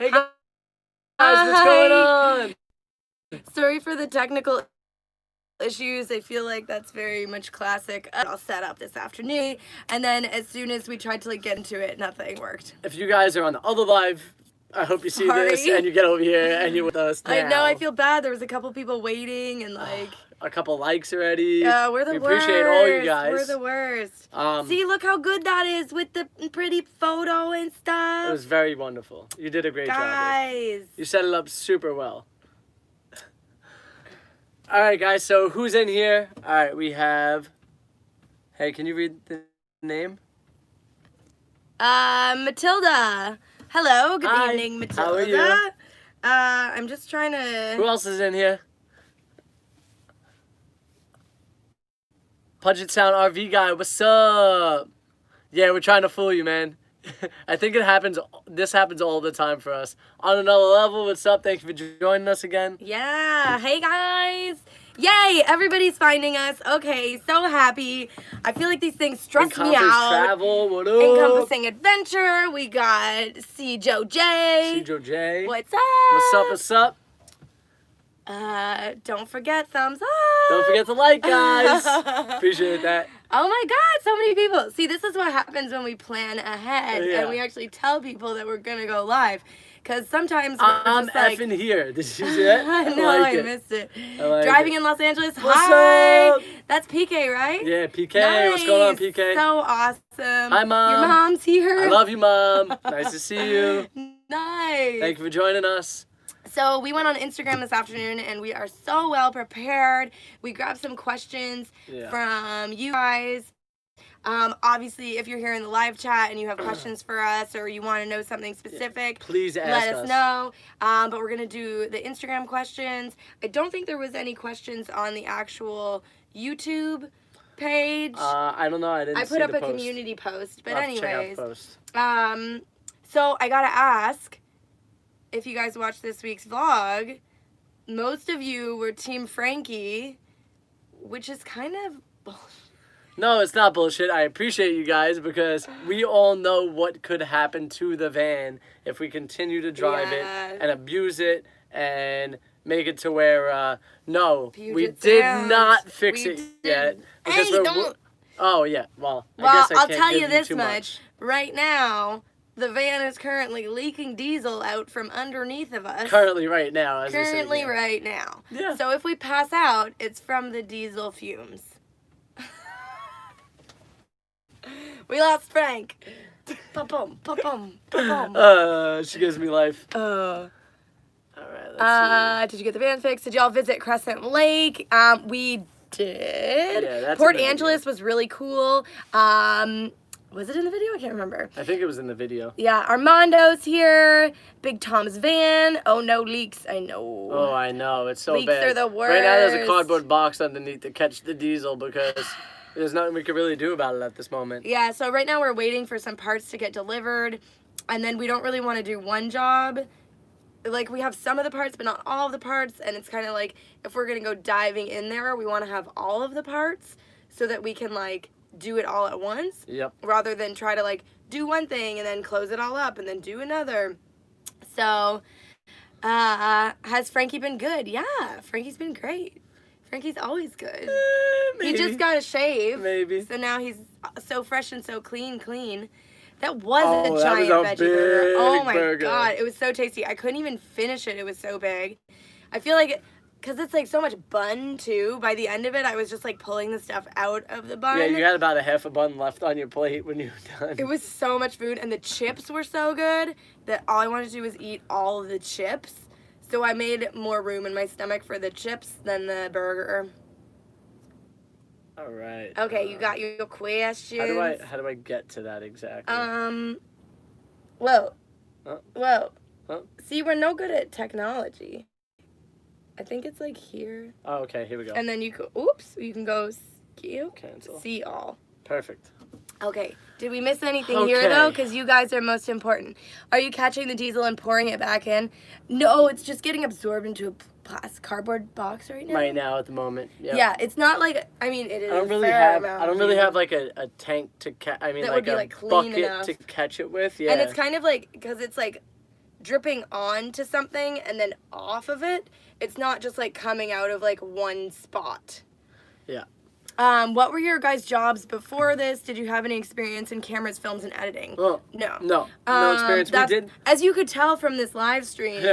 Hey guys, what's going on? Sorry for the technical issues. I feel like that's very much classic. I'll set up this afternoon, and then as soon as we tried to like get into it, nothing worked. If you guys are on the other live, I hope you see this and you get over here and you're with us now. I know, I feel bad. There was a couple people waiting and like a couple likes already. Yeah, we're the worst. We appreciate all you guys. We're the worst. See, look how good that is with the pretty photo and stuff. It was very wonderful. You did a great job. Guys. You set it up super well. All right, guys, so who's in here? All right, we have... Hey, can you read the name? Matilda. Hello, good evening, Matilda. How are you? I'm just trying to... Who else is in here? Puget Sound RV guy, what's up? Yeah, we're trying to fool you, man. I think it happens, this happens all the time for us. On another level, what's up? Thank you for joining us again. Yeah, hey guys. Yay, everybody's finding us. Okay, so happy. I feel like these things stress me out. Travel, what up? Encompassing adventure. We got C. Joe J. C. Joe J. What's up? What's up, what's up? Don't forget thumbs up. Don't forget to like, guys. Appreciate that. Oh my God, so many people. See, this is what happens when we plan ahead and we actually tell people that we're gonna go live. Because sometimes I'm just like, effing here. Did you see it? No, I missed it. Like Driving in Los Angeles. What's Hi. up? That's PK, right? Yeah, PK. Nice. What's going on, PK? So awesome. Hi, Mom. Your mom's here. I love you, Mom. Nice to see you. Nice. Thank you for joining us. So we went on Instagram this afternoon and we are so well prepared. We grabbed some questions from you guys. Obviously, if you're here in the live chat and you have questions for us or you want to know something specific, please ask let us know. But we're going to do the Instagram questions. I don't think there was any questions on the actual YouTube page. I don't know. I didn't see I put up the a post. community post. But I'll anyways, check out the post. so I got to ask, if you guys watched this week's vlog, most of you were Team Frankie, which is kind of bullshit. No, it's not bullshit. I appreciate you guys because we all know what could happen to the van if we continue to drive it and abuse it and make it to where, no, we did not fix it yet. Because don't. Oh, yeah. Well, Well, I guess I'll can't tell give you this too much. Right now, the van is currently leaking diesel out from underneath of us. Currently, right now. Currently, right now. Yeah. So if we pass out, it's from the diesel fumes. We lost Frank. Pa-pum, pa-pum, pa-pum. She gives me life. All right, let's see. Did you get the van fixed? Did y'all visit Crescent Lake? We did. Yeah, that's Port Angeles was really cool. Was it in the video? I can't remember. I think it was in the video. Yeah, Armando's here. Big Tom's van. Oh, no leaks. I know. Oh, I know. It's so leaks bad. Are the worst. Right now there's a cardboard box underneath to catch the diesel because there's nothing we can really do about it at this moment. Yeah, so right now we're waiting for some parts to get delivered. And then we don't really want to do one job. Like, we have some of the parts, but not all of the parts. And it's kind of like, if we're going to go diving in there, we want to have all of the parts so that we can, like, do it all at once. Yep. Rather than try to, like, do one thing and then close it all up and then do another. So, has Frankie been good? Yeah, Frankie's been great. Frankie's always good. Maybe. He just got a shave. Maybe. So now he's so fresh and so clean. That was a giant veggie burger. Oh my God. It was so tasty. I couldn't even finish it. It was so big. I feel like, because it's like so much bun too, by the end of it, I was just like pulling the stuff out of the bun. Yeah, you had about a half a bun left on your plate when you were done. It was so much food, and the chips were so good that all I wanted to do was eat all of the chips. So I made more room in my stomach for the chips than the burger. All right. Okay, you got your questions. How do I get to that exactly? Whoa. Huh? Whoa. Huh? See, we're no good at technology. I think it's like here. Oh, okay, here we go. And then you can go Cancel. see all. Perfect. Okay, did we miss anything here though? Because you guys are most important. Are you catching the diesel and pouring it back in? No, it's just getting absorbed into a cardboard box right now. Right now, at the moment. Yep. Yeah, it's not like, I mean, it is. I don't really have like a tank to catch. I mean, that like would be, a like, clean bucket enough to catch it with. Yeah. And it's kind of like, because it's like dripping onto something and then off of it. It's not just like coming out of like one spot. Yeah. What were your guys' jobs before this? Did you have any experience in cameras, films, and editing? Oh, no. No experience. We did. As you could tell from this live stream,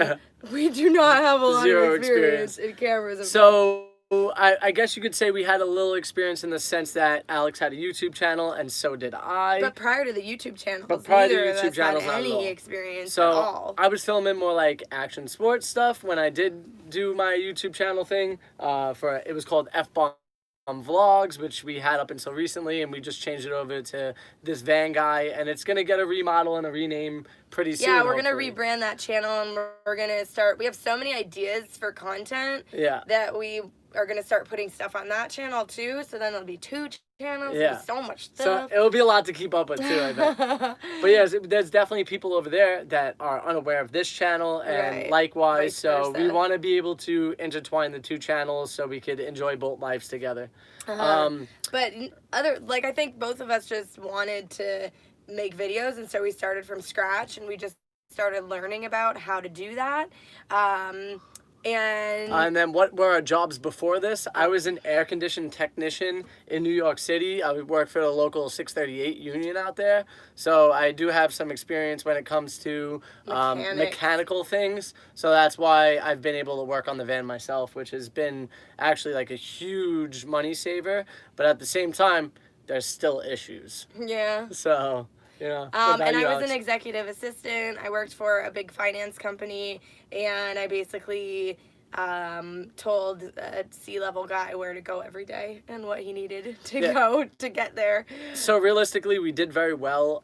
we do not have a lot of experience in cameras and films. I guess you could say we had a little experience in the sense that Alex had a YouTube channel and so did I. But prior to the YouTube channels, neither of us had any experience at all. I was filming more like action sports stuff when I did do my YouTube channel thing. It was called FnAVanLife, which we had up until recently, and we just changed it over to this van guy, and it's gonna get a remodel and a rename pretty soon. Yeah, we're gonna rebrand that channel, and we're gonna start. We have so many ideas for content. That we are gonna start putting stuff on that channel too. So then there'll be 2 channels. Yeah. So much stuff. So it'll be a lot to keep up with too, I bet. But yeah, there's definitely people over there that are unaware of this channel, and likewise. So we want to be able to intertwine the 2 channels so we could enjoy both lives together. But I think both of us just wanted to make videos, and so we started from scratch, and we just started learning about how to do that. And then what were our jobs before this? I was an air conditioning technician in New York City. I worked for the local 638 union out there. So I do have some experience when it comes to mechanical things. So that's why I've been able to work on the van myself, which has been actually like a huge money saver. But at the same time, there's still issues. Yeah. So... Yeah. And I was an executive assistant. I worked for a big finance company, and I basically told a C-level guy where to go every day and what he needed to go to get there. So realistically, we did very well.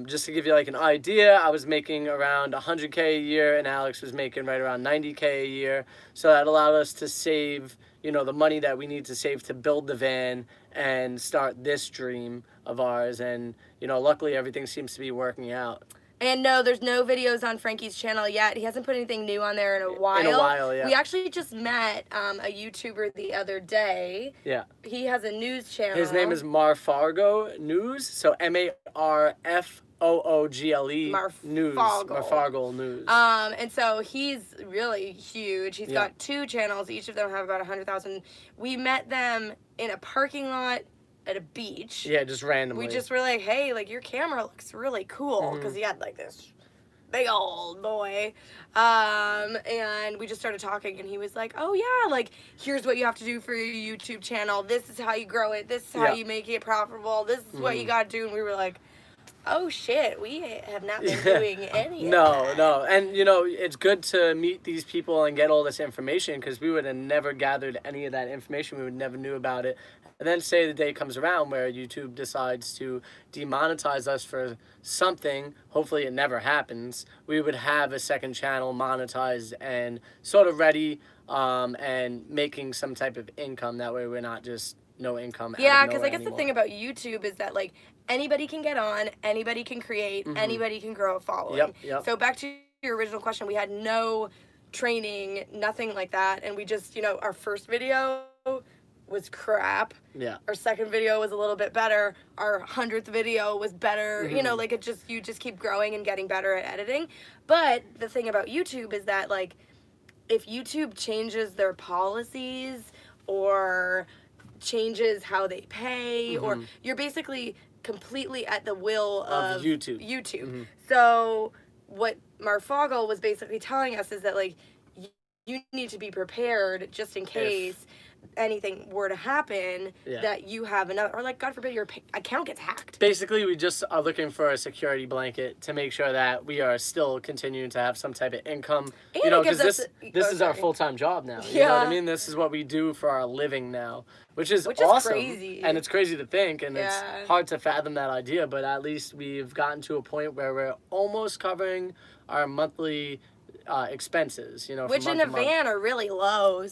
Just to give you like an idea, I was making around $100K a year, and Alex was making right around $90K a year. So that allowed us to save, the money that we need to save to build the van and start this dream of ours. And luckily everything seems to be working out. And no, there's no videos on Frankie's channel yet. He hasn't put anything new on there in a while. Yeah. We actually just met a YouTuber the other day. Yeah. He has a news channel. His name is Marfargo News. So MARFOOGLE News. Marfargo News. And so he's really huge. He's got 2 channels. Each of them have about 100,000. We met them in a parking lot at a beach. Yeah, just randomly. We just were like, hey, like, your camera looks really cool, because he had like this big old boy. And we just started talking, and he was like, oh yeah, like, here's what you have to do for your YouTube channel. This is how you grow it. This is how you make it profitable. This is what you gotta do. And we were like, oh shit, we have not been doing any of that. No. And, it's good to meet these people and get all this information, because we would have never gathered any of that information. We would never knew about it. And then say the day comes around where YouTube decides to demonetize us for something, hopefully it never happens, we would have a second channel monetized and sort of ready and making some type of income. That way we're not just no income. Yeah, because I guess the thing about YouTube is that, like, anybody can get on, anybody can create, anybody can grow a following. Yep. So back to your original question, we had no training, nothing like that, and we just, our first video was crap. Yeah. Our second video was a little bit better. Our 100th video was better. Like, you just keep growing and getting better at editing. But the thing about YouTube is that, like, if YouTube changes their policies or changes how they pay, or you're basically completely at the will of YouTube. So what Marfogel was basically telling us is that, like, you need to be prepared just in case anything were to happen, that you have another, or like, God forbid, your account gets hacked. Basically, we just are looking for a security blanket to make sure that we are still continuing to have some type of income. And because this is our full-time job now. You know what I mean? This is what we do for our living now, which is awesome. Crazy. And it's crazy to think, and it's hard to fathom that idea, but at least we've gotten to a point where we're almost covering our monthly expenses, which in a van are really low.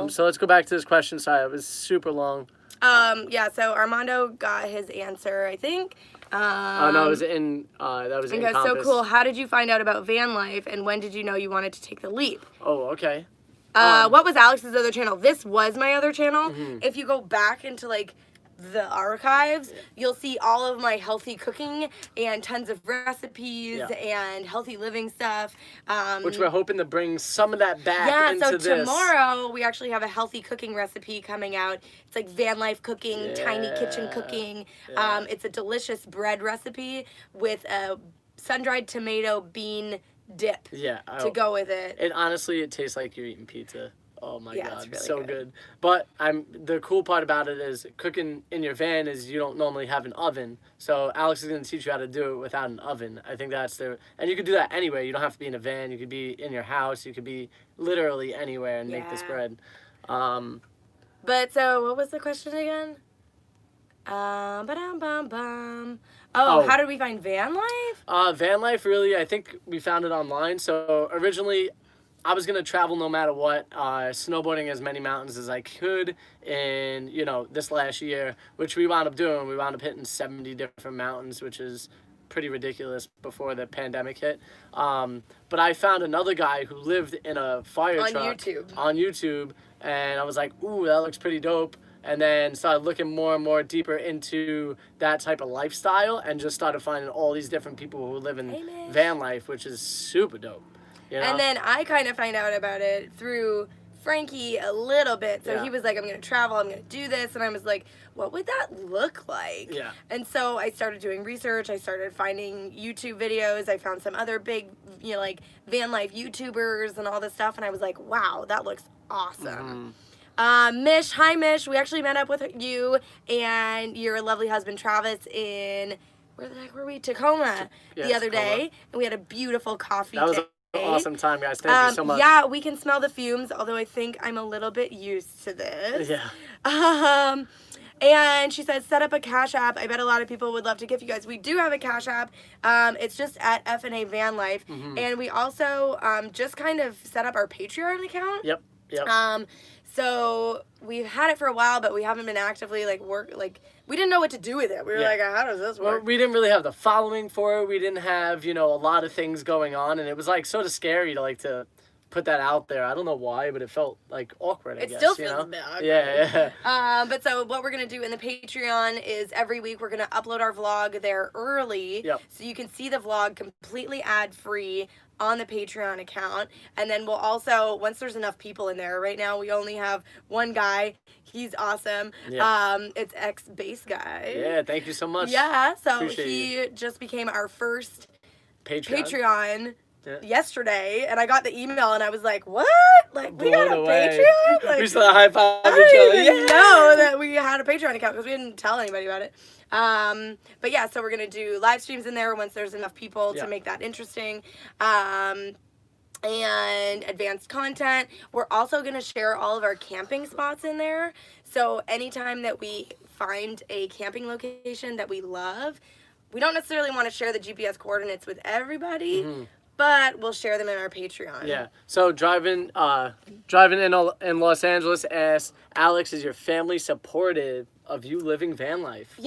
So let's go back to this question. Sorry, it was super long. So Armando got his answer, I think. No, it was in that was in Compass. So cool. How did you find out about van life, and when did you know you wanted to take the leap? Oh, okay. What was Alex's other channel? This was my other channel. If you go back into, like, the archives, you'll see all of my healthy cooking and tons of recipes and healthy living stuff. Which we're hoping to bring some of that back into this. So tomorrow we actually have a healthy cooking recipe coming out. It's like van life cooking, tiny kitchen cooking. It's a delicious bread recipe with a sun-dried tomato bean dip to go with it. And honestly, it tastes like you're eating pizza. Oh my God, it's really so good. But the cool part about it is cooking in your van is you don't normally have an oven. So Alex is going to teach you how to do it without an oven. I think that's and you could do that anywhere. You don't have to be in a van. You could be in your house. You could be literally anywhere and make this bread. But so what was the question again? How did we find van life? Van life, really, I think we found it online. So originally, I was going to travel no matter what, snowboarding as many mountains as I could in, this last year, which we wound up doing. We wound up hitting 70 different mountains, which is pretty ridiculous before the pandemic hit. But I found another guy who lived in a fire truck on YouTube, and I was like, ooh, that looks pretty dope. And then started looking more and more deeper into that type of lifestyle and just started finding all these different people who live in van life, which is super dope. And then I kind of find out about it through Frankie a little bit. So he was like, I'm going to travel, I'm going to do this. And I was like, what would that look like? Yeah. And so I started doing research. I started finding YouTube videos. I found some other big, like van life YouTubers and all this stuff. And I was like, wow, that looks awesome. Mish, hi Mish. We actually met up with you and your lovely husband Travis in, where the heck were we? Tacoma the other day. And we had a beautiful coffee day. Awesome time, guys. Thank you so much. Yeah, we can smell the fumes, although I think I'm a little bit used to this. Yeah. And she says, set up a Cash App. I bet a lot of people would love to give you guys. We do have a Cash App. It's just at FnAVanLife. And we also just kind of set up our Patreon account. Yep. So we've had it for a while, but we haven't been actively we didn't know what to do with it. We were like, how does this work? Well, we didn't really have the following for it. We didn't have, a lot of things going on, and it was sort of scary to put that out there. I don't know why, but it felt awkward, I guess. It still feels a bit awkward. Yeah. But so what we're going to do in the Patreon is every week we're going to upload our vlog there early. So you can see the vlog completely ad-free on the Patreon account. And then we'll also, once there's enough people in there, right now we only have one guy. He's awesome. It's ex-bass guy. Yeah, thank you so much. Yeah, so he just became our first Patreon yesterday, and I got the email and I was like, what? We got a Patreon? We still high five each other. I didn't even know that we had a Patreon account because we didn't tell anybody about it. But yeah, so we're going to do live streams in there once there's enough people to make that interesting. And advanced content. We're also going to share all of our camping spots in there. So anytime that we find a camping location that we love, we don't necessarily want to share the GPS coordinates with everybody, but we'll share them in our Patreon. Yeah. So driving in Los Angeles asks, Alex, is your family supportive of you living van life?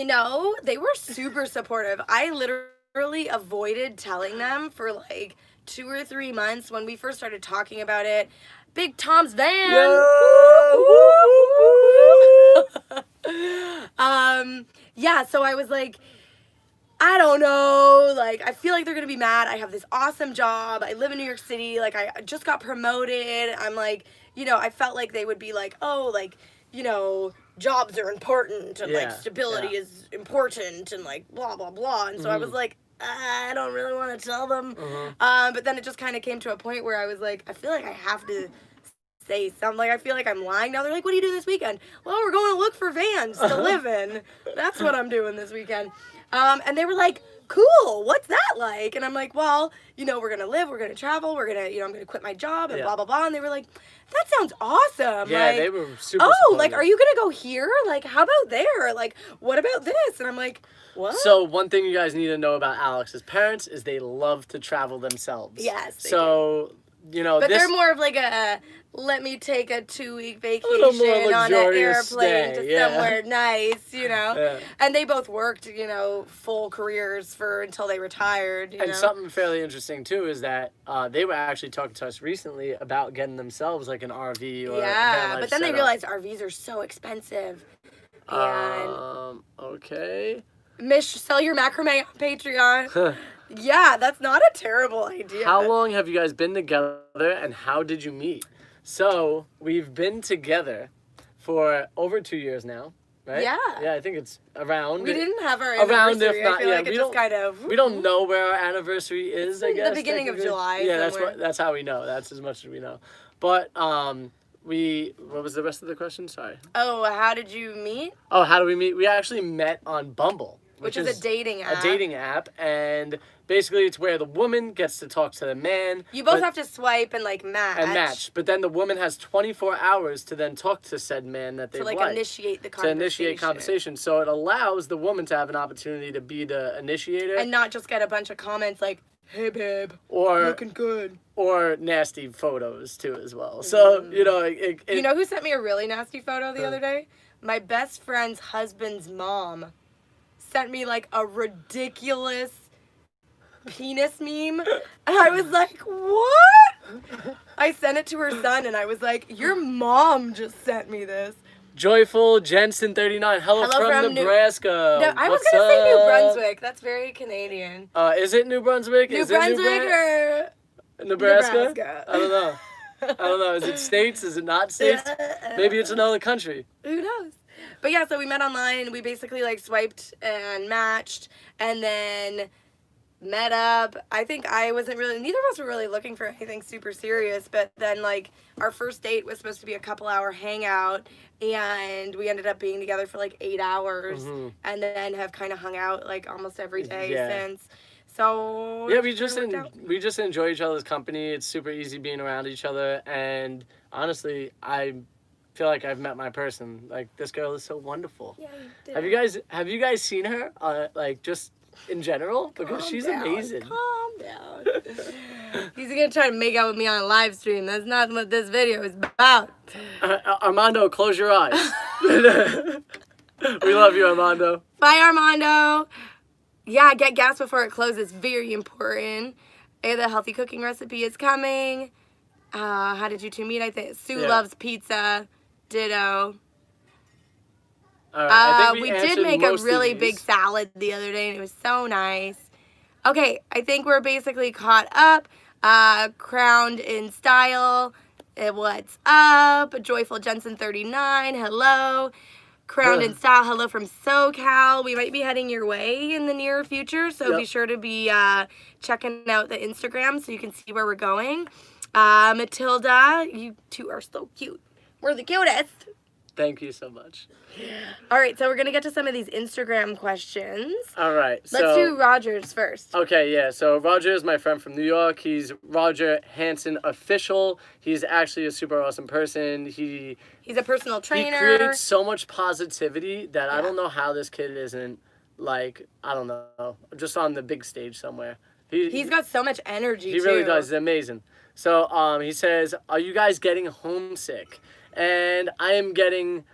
They were super supportive. I literally avoided telling them for 2 or 3 months when we first started talking about it. Big Tom's van. So I was like, I don't know, I feel like they're gonna be mad. I have this awesome job. I live in New York City. I just got promoted. I'm I felt like they would be jobs are important and stability is important and blah, blah, blah. And so I was like, I don't really want to tell them. But then it just kind of came to a point where I was like, I feel like I have to say something. I feel like I'm lying now. They're like, what are you doing this weekend? Well, we're going to look for vans to live in. That's what I'm doing this weekend. And they were like, cool, what's that like? And I'm like, well, we're going to live, we're going to travel, we're going to, I'm going to quit my job and blah, blah, blah. And they were like, that sounds awesome. Yeah, they were super supportive. Are you going to go here? How about there? What about this? And I'm like, what? So one thing you guys need to know about Alex's parents is they love to travel themselves. Yes. So, But they're more of a, let me take a 2-week vacation on an airplane to somewhere nice, And they both worked, full careers until they retired. And something fairly interesting, too, is that they were actually talking to us recently about getting themselves an RV or a van life but then they realized RVs are so expensive. And Okay. Mish, sell your macrame on Patreon. Yeah, that's not a terrible idea. How long have you guys been together, and how did you meet? So, we've been together for over 2 years now, right? Yeah. Yeah, I think it's around. We didn't have our Around, anniversary. if not, I feel yeah, like we it just don't- kind of... We don't know where our anniversary is, I guess. the beginning of technically. July Yeah, somewhere. that's how we know. That's as much as we know. But, what was the rest of the question? Sorry. Oh, how did you meet? Oh, how do we meet? We actually met on Bumble. Which is a dating app. A dating app, and basically it's where the woman gets to talk to the man. You both have to swipe and like match. And match. But then the woman has 24 hours to then talk to said man that they to like like. initiate the To conversation. initiate conversation. So it allows the woman to have an opportunity to be the initiator. And not just get a bunch of comments like, hey babe, or looking good. Or nasty photos too as well. So, you know, You know who sent me a really nasty photo the other day? My best friend's husband's mom sent me like a ridiculous penis meme. And I was like, what? I sent it to her son and I was like, your mom just sent me this. Joyful Jensen 39. Hello from Nebraska. No, I was What's going to say New up? Brunswick. That's very Canadian. Is it New Brunswick? New Brunswick or Nebraska? I don't know. I don't know. Is it states? Is it not states? Maybe it's another country. Who knows? But yeah, so we met online. We basically like swiped and matched and then met up. I think neither of us were really looking for anything super serious, but then like our first date was supposed to be a couple-hour hangout and we ended up being together for like 8 hours and then have kind of hung out like almost every day since. So yeah, we just enjoy each other's company. It's super easy being around each other, and honestly, I feel like I've met my person. Like, this girl is so wonderful. Yeah, you did. Have you guys seen her? Like, just in general, because she's amazing. Calm down. He's gonna try to make out with me on a live stream. That's not what this video is about. Armando, close your eyes. We love you, Armando. Bye, Armando. Yeah, get gas before it closes. Very important. The healthy cooking recipe is coming. How did you two meet? I think Sue loves pizza. Ditto. All right, I think we did make a really big salad the other day, and it was so nice. Okay, I think we're basically caught up. Crowned in style. What's up? Joyful Jensen 39. Hello. Crowned in style. Hello from SoCal. We might be heading your way in the near future, so be sure to be checking out the Instagram so you can see where we're going. Matilda, you two are so cute. We're the cutest. Thank you so much. All right, so we're going to get to some of these Instagram questions. All right. Let's do Roger's first. Okay, yeah. So Roger is my friend from New York. He's Roger Hansen Official. He's actually a super awesome person. He's a personal trainer. He creates so much positivity that I don't know how this kid isn't, like, I don't know, just on the big stage somewhere. He's got so much energy, He really does. It's amazing. So he says, are you guys getting homesick? And I'm getting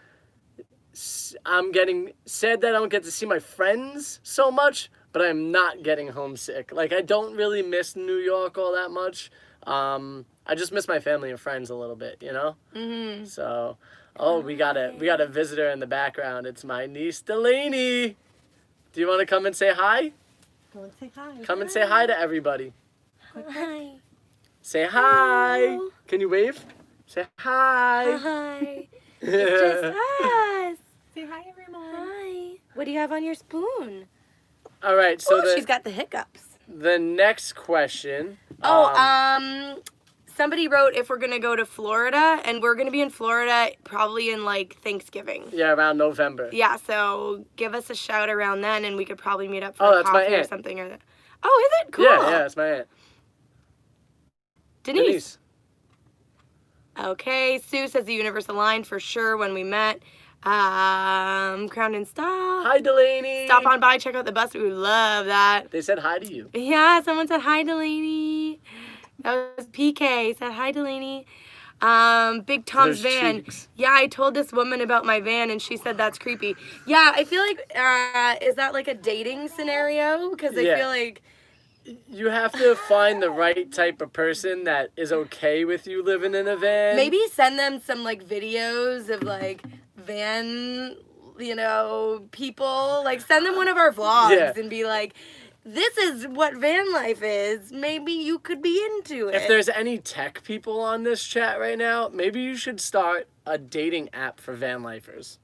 sad that I don't get to see my friends so much, but I'm not getting homesick. Like, I don't really miss New York all that much. I just miss my family and friends a little bit, you know? Mm-hmm. So, we got a visitor in the background. It's my niece, Delaney. Do you want to come and say hi? Come and say hi. Come and say hi to everybody. Hi. Say hi. Hello. Can you wave? Say hi. Hi. It's just us. Say hi, everyone. Hi. What do you have on your spoon? All right, so she's got the hiccups. The next question. Somebody wrote if we're going to go to Florida, and we're going to be in Florida probably in, like, Thanksgiving. Yeah, around November. Yeah, so give us a shout around then, and we could probably meet up for a coffee or something. Oh, is it? Cool. Yeah, it's my aunt. Denise. Okay, Sue says the universe aligned for sure when we met. Crowned in style. Hi, Delaney. Stop on by, check out the bus. We would love that. They said hi to you. Yeah, someone said hi, Delaney. That was PK. Said hi, Delaney. Big Tom's van. Cheeks. Yeah, I told this woman about my van, and she said that's creepy. Yeah, I feel like, is that like a dating scenario? Because I feel like... You have to find the right type of person that is okay with you living in a van. Maybe send them some, like, videos of, like, van people. Like, send them one of our vlogs Yeah. and be like, this is what van life is. Maybe you could be into it. If there's any tech people on this chat right now, maybe you should start a dating app for van lifers.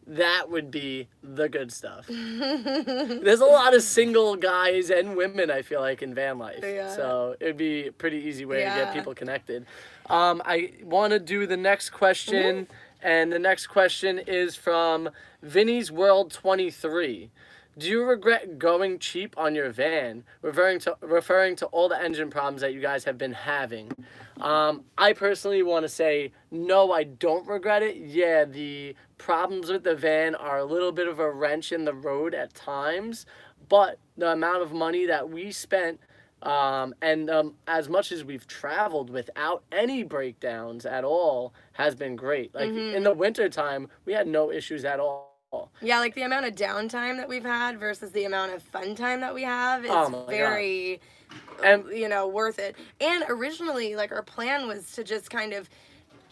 That would be the good stuff. There's a lot of single guys and women, I feel like, in van life. Yeah. So it'd be a pretty easy way to Yeah. get people connected. I want to do the next question, and the next question is from Vinny's World 23. Do you regret going cheap on your van, referring to all the engine problems that you guys have been having? I personally want to say, no, I don't regret it. Yeah, the problems with the van are a little bit of a wrench in the road at times, but the amount of money that we spent, and as much as we've traveled without any breakdowns at all, has been great. Like, in the wintertime, we had no issues at all. Yeah, like the amount of downtime that we've had versus the amount of fun time that we have is very, worth it. And originally, like, our plan was to just kind of,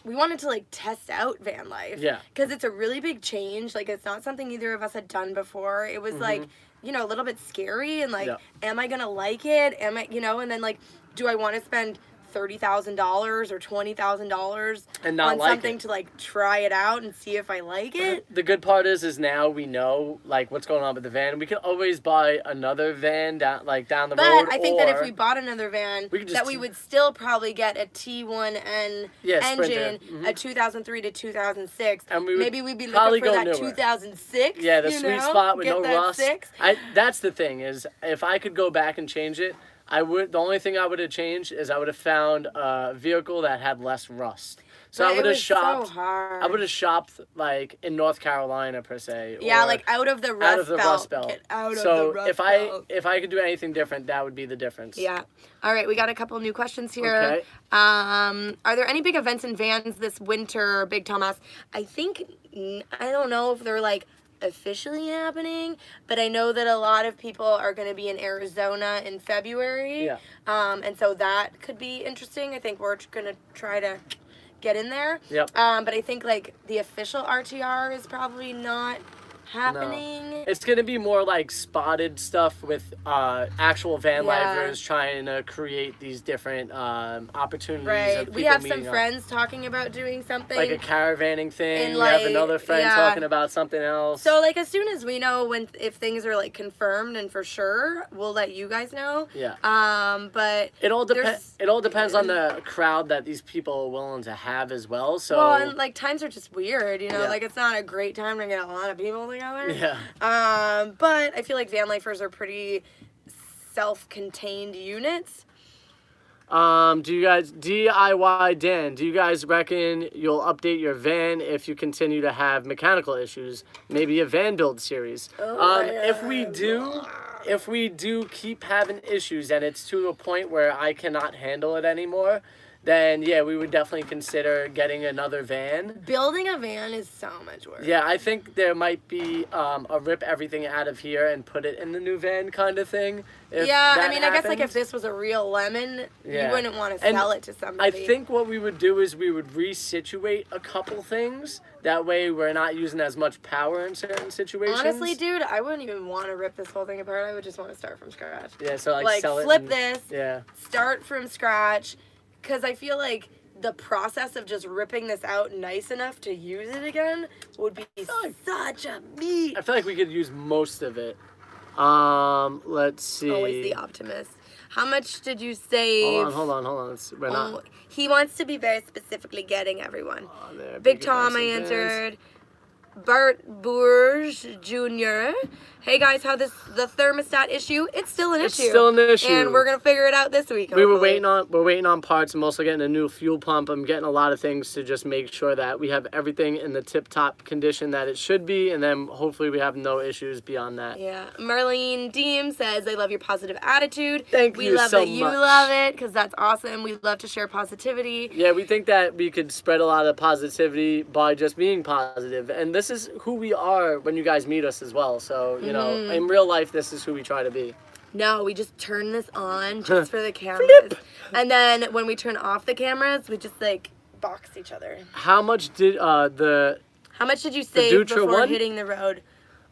we wanted to, like, test out van life. Yeah. Because it's a really big change. Like, it's not something either of us had done before. It was, like, a little bit scary and, like, am I going to like it? Am I, and then, like, do I want to spend $30,000 or $20,000 and not on like something it. to like try it out and see if I like it. The good part is now we know like what's going on with the van. We can always buy another van down the road. But I think that if we bought another van, we would still probably get a T1N engine, a 2003 to 2006. And maybe we'd be looking for that newer. 2006. Yeah, the sweet spot with no rust. That's the thing is, if I could go back and change it, I would. The only thing I would have changed is I would have found a vehicle that had less rust. So I would have shopped. So hard. I would have shopped like in North Carolina per se. Yeah, like out of the rust belt. Get out of the rust belt. If I could do anything different, that would be the difference. Yeah. All right, we got a couple new questions here. Okay. Are there any big events in vans this winter? Big Tom asks. I don't know if they're like officially happening, but I know that a lot of people are going to be in Arizona in February. Yeah. And so that could be interesting. I think we're going to try to get in there. Yep. But I think like the official RTR is probably not happening. No. It's going to be more like spotted stuff with actual van lifers trying to create these different opportunities. Right. We have some friends talking about doing something. Like a caravanning thing. And we have another friend talking about something else. So like as soon as we know if things are like confirmed and for sure, we'll let you guys know. Yeah. But it all depends on the crowd that these people are willing to have as well. So and like times are just weird, like it's not a great time to get a lot of people together. Yeah. But I feel like van lifers are pretty self-contained units. Do you guys, DIY Dan, do you guys reckon you'll update your van if you continue to have mechanical issues? Maybe a van build series. If we do keep having issues and it's to a point where I cannot handle it anymore, then yeah, we would definitely consider getting another van. Building a van is so much work. Yeah, I think there might be a rip everything out of here and put it in the new van kind of thing. I guess like if this was a real lemon, you wouldn't want to sell it to somebody. I think what we would do is we would resituate a couple things. That way we're not using as much power in certain situations. Honestly, dude, I wouldn't even want to rip this whole thing apart. I would just want to start from scratch. Yeah, so like sell it. Flip this. Yeah. Start from scratch. Because I feel like the process of just ripping this out nice enough to use it again would be such a beat. I feel like we could use most of it. Let's see. Always the optimist. How much did you save? Hold on. We're not. He wants to be very specifically getting everyone. Big Tom, I answered. Bart Bourge Jr. Hey guys, the thermostat issue? It's still an issue. It's still an issue. And we're gonna figure it out this week. We're waiting on parts. I'm also getting a new fuel pump. I'm getting a lot of things to just make sure that we have everything in the tip-top condition that it should be, and then hopefully we have no issues beyond that. Yeah. Marlene Deem says, I love your positive attitude. Thank you so much. We love that you love it, because that's awesome. We love to share positivity. Yeah, we think that we could spread a lot of positivity by just being positive, and this is who we are when you guys meet us as well. So, you know, in real life, this is who we try to be. No, we just turn this on just for the cameras. Flip. And then when we turn off the cameras, we just like box each other. How much did How much did you The save Dutra before one? hitting the road?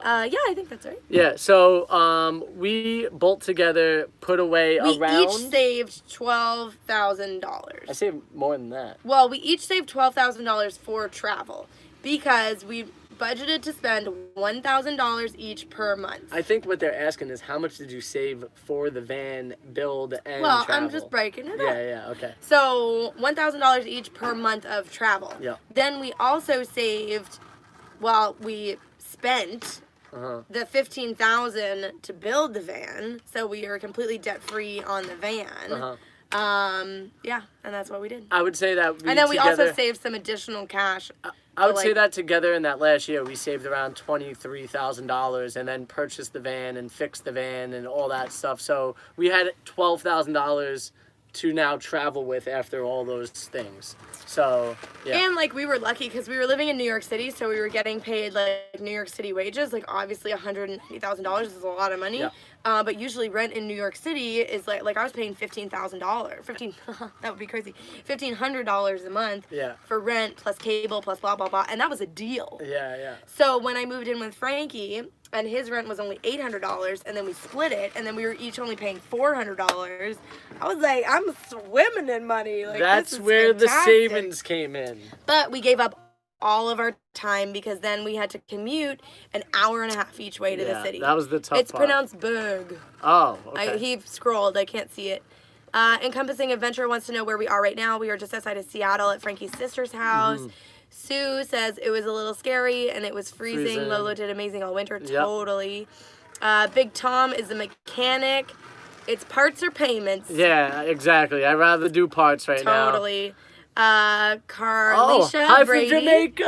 Yeah, I think that's right. Yeah, so we both together put away We around... each saved I $12,000. saved more than that. Well, we each saved $12,000 for travel because we budgeted to spend $1,000 each per month. I think what they're asking is how much did you save for the van build and Well, travel? I'm just breaking it up. Yeah, okay. So $1,000 each per month of travel. Yeah. Then we also saved, well, we spent the $15,000 to build the van, so we are completely debt free on the van. Yeah, and that's what we did. I would say that And then we also saved some additional cash. I would say that together in that last year we saved around $23,000 and then purchased the van and fixed the van and all that stuff. So we had $12,000 to now travel with after all those things. So, yeah. And like we were lucky because we were living in New York City, so we were getting paid like New York City wages. Like obviously $190,000 is a lot of money. Yeah. But usually rent in New York City is like I was paying $15,000. That would be crazy. $1,500 a month for rent plus cable plus blah blah blah, and that was a deal. Yeah. So when I moved in with Frankie, and his rent was only $800, and then we split it, and then we were each only paying $400. I was like, I'm swimming in money. Like, that's this is where fantastic. the savings came in. But we gave up all of our time because then we had to commute an hour and a half each way to the city. That was the tough It's part. pronounced Berg. Oh, okay. He scrolled. I can't see it. Encompassing Adventure wants to know where we are right now. We are just outside of Seattle at Frankie's sister's house. Sue says it was a little scary and it was freezing. Lolo did amazing all winter. Yep. Totally. Big Tom is a mechanic. It's parts or payments. Yeah, exactly. I'd rather do parts right now. Totally. Carlisha hi Brady. from Jamaica.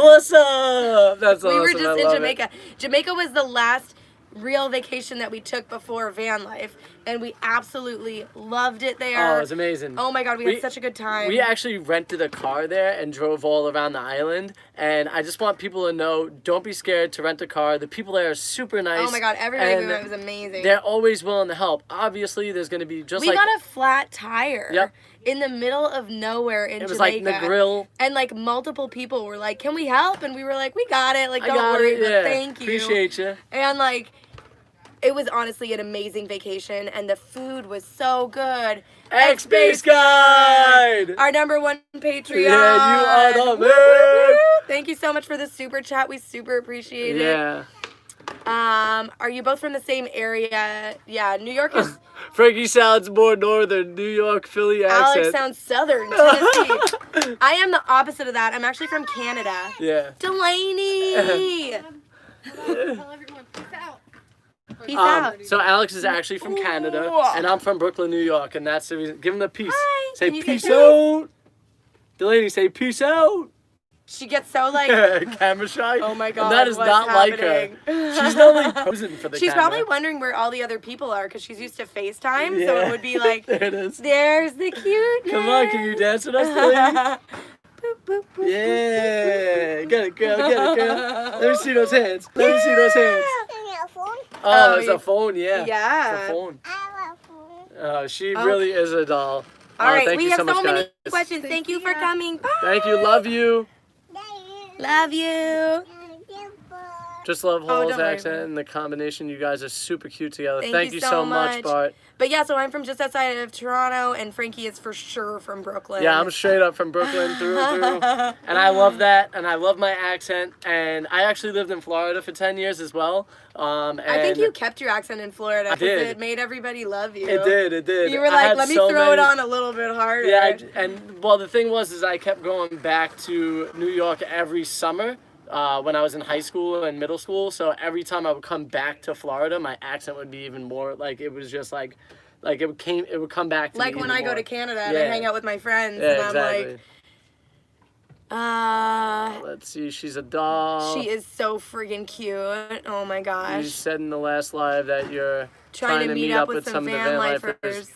What's up? That's awesome. We were just I in love Jamaica. It. Jamaica was the last real vacation that we took before van life, and we absolutely loved it there. Oh, it was amazing. Oh my god, we had such a good time. We actually rented a car there and drove all around the island, and I just want people to know, don't be scared to rent a car. The people there are super nice. Oh my god, everybody we went was amazing. They're always willing to help. Obviously, there's going to be we got a flat tire. Yep. In the middle of nowhere in Jamaica. It was like the grill. And like multiple people were like, can we help? And we were like, we got it. Like, don't worry, but thank you. Appreciate you. And like, it was honestly an amazing vacation, and the food was so good. X-Base Guide! Our #1 Patreon. Yeah, you are the man! Thank you so much for the super chat. We super appreciate it. Yeah. Are you both from the same area? Yeah, New York is... Frankie sounds more northern, New York, Philly accent. Alex sounds southern, Tennessee. I am the opposite of that. I'm actually from Canada. Yeah. Delaney! Tell everyone, peace out. Peace out. So Alex is actually from Canada, and I'm from Brooklyn, New York, and that's the reason. Give him the peace. Hi. Say Can you peace say out. Delaney, say peace out. She gets so like... Camera shy. Oh my god, And that is what's not happening? like her. She's not like posing for the She's camera. probably wondering where all the other people are because she's used to FaceTime, so it would be like, there it is. there's the cuteness. Come on, can you dance with us, Delaney? Boop, boop, Yeah. Get it, girl. Get it, girl. Let me see those hands. Let me see those hands. Oh, it's a phone, yeah. Yeah. It's a phone. Oh, she really is a doll. All right, thank we you have so much, many guys. questions. Thank you for coming. Bye. Thank you. Love you. Love you. Just love don't Hall's worry. accent and the combination. You guys are super cute together. Thank you you so so much, much. Bart. But yeah, so I'm from just outside of Toronto, and Frankie is for sure from Brooklyn. Yeah, I'm straight up from Brooklyn through and through. And I love that, and I love my accent. And I actually lived in Florida for 10 years as well. And I think you kept your accent in Florida I because did. it made everybody love you. It did. You were I like, had let me so throw it many- on a little bit harder. Yeah, and well, the thing was I kept going back to New York every summer when I was in high school and middle school. So every time I would come back to Florida, my accent would be even more like it was just like it would come back to like me when even I go more. to Canada and I hang out with my friends, Yeah, and I'm exactly. like, Let's see, she's a doll. she is so friggin' cute. Oh my You gosh. said in the last live that you're Trying to meet up with some of the van lifers. lifers.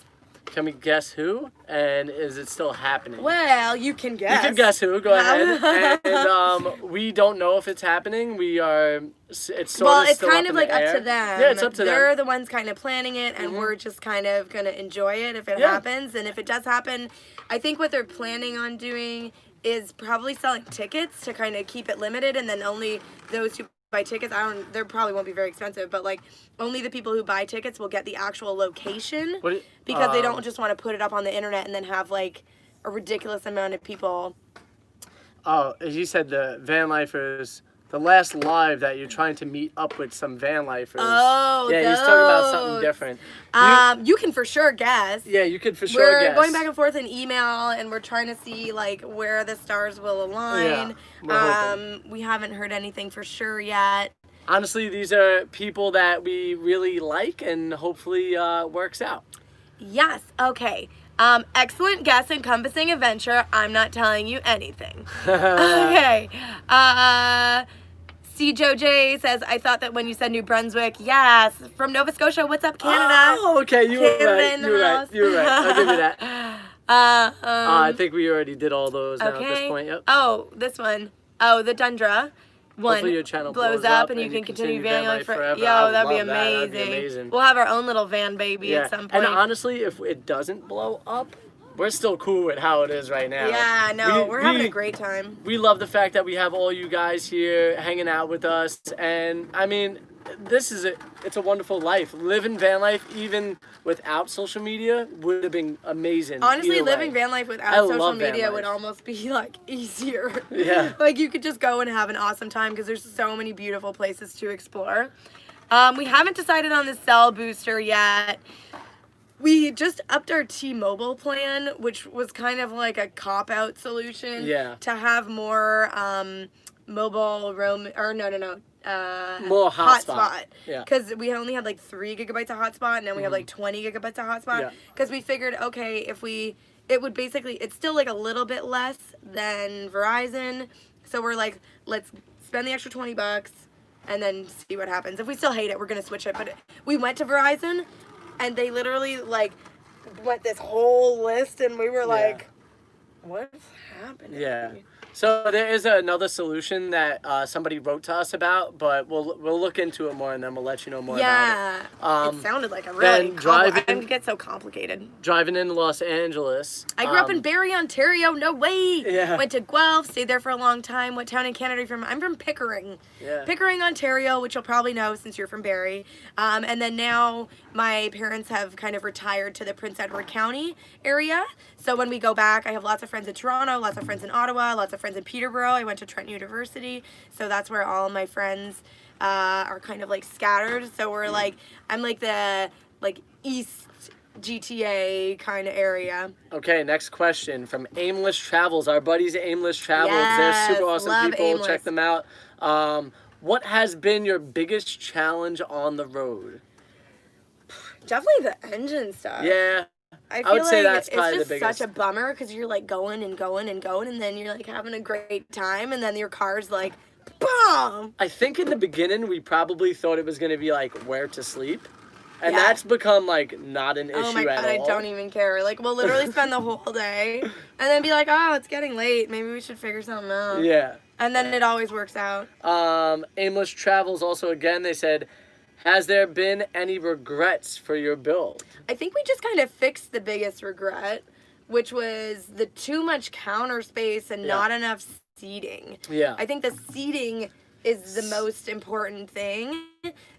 Can we guess who? And is it still happening? Well, you can guess. You can guess who. Go ahead. And we don't know if it's happening. We are. It's sort Well, of it's still kind up of in like the up air. to them. Yeah, it's up to They're them. the ones kind of planning it, and we're just kind of gonna enjoy it if it Yeah. happens. And if it does happen, I think what they're planning on doing is probably selling tickets to kind of keep it limited, and then only those who buy tickets, they probably won't be very expensive, but like only the people who buy tickets will get the actual location because they don't just want to put it up on the internet and then have like a ridiculous amount of people. Oh, as you said, the van lifers. The last live that you're trying to meet up with some van lifers. Oh, yeah, he's talking about something different. You can for sure guess. Yeah, you can for sure guess. We're going back and forth in email, and we're trying to see like where the stars will align. Yeah, we haven't heard anything for sure yet. Honestly, these are people that we really like, and hopefully works out. Yes. Okay. Excellent guess encompassing adventure. I'm not telling you anything. Okay. C. Joe J says, I thought that when you said New Brunswick, yes. From Nova Scotia, what's up, Canada? Oh, okay. You were right. You were right. I'll give you that. I think we already did all those now at this point. Yep. Oh, this one. Oh, the Tundra. Hopefully your channel blows up and you can continue van life forever. Yo, that'd be amazing. We'll have our own little van baby at some point. And honestly, if it doesn't blow up, we're still cool with how it is right now. Yeah, no, we're having a great time. We love the fact that we have all you guys here hanging out with us, and I mean, it's a wonderful life. Living van life even without social media would have been amazing. Honestly, living van life without social media would almost be like easier. Yeah. Like you could just go and have an awesome time because there's so many beautiful places to explore. We haven't decided on the cell booster yet. We just upped our T-Mobile plan, which was kind of like a cop-out solution. Yeah. To have more mobile roam, or no. More hotspot. Yeah. Because we only had like 3 gigabytes of hotspot, and then we have like 20 gigabytes of hotspot. Yeah. Because we figured, okay, it's still like a little bit less than Verizon. So we're like, let's spend the extra $20 and then see what happens. If we still hate it, we're going to switch it. But we went to Verizon, and they literally like went this whole list, and we were like, what's happening? Yeah. So there is another solution that somebody wrote to us about, but we'll look into it more, and then we'll let you know more about it. It sounded like a really I get so complicated. Driving in Los Angeles. I grew up in Barrie, Ontario. No way. Yeah. Went to Guelph, stayed there for a long time. What town in Canada are you from? I'm from Pickering. Yeah. Pickering, Ontario, which you'll probably know since you're from Barrie. And then now my parents have kind of retired to the Prince Edward County area. So when we go back, I have lots of friends in Toronto, lots of friends in Ottawa, lots of friends in Peterborough. I went to Trent University, so that's where all of my friends are kind of like scattered. So we're like, I'm like the East GTA kind of area. Okay, next question from Aimless Travels. Our buddies at Aimless Travels. Yes, they're super awesome love people. Aimless. Check them out. What has been your biggest challenge on the road? Definitely the engine stuff. Yeah. I would say that's probably it's the just biggest. such a bummer because you're like going and going and going, and then you're like having a great time, and then your car's like, boom. I think in the beginning we probably thought it was going to be like where to sleep. And that's become like not an issue at all. Oh my God, I don't even care. Like we'll literally spend the whole day and then be like, oh, it's getting late. Maybe we should figure something out. Yeah. And then it always works out. Aimless Travels also, again, they said, has there been any regrets for your build? I think we just kind of fixed the biggest regret, which was the too much counter space and not enough seating. Yeah. I think the seating is the most important thing.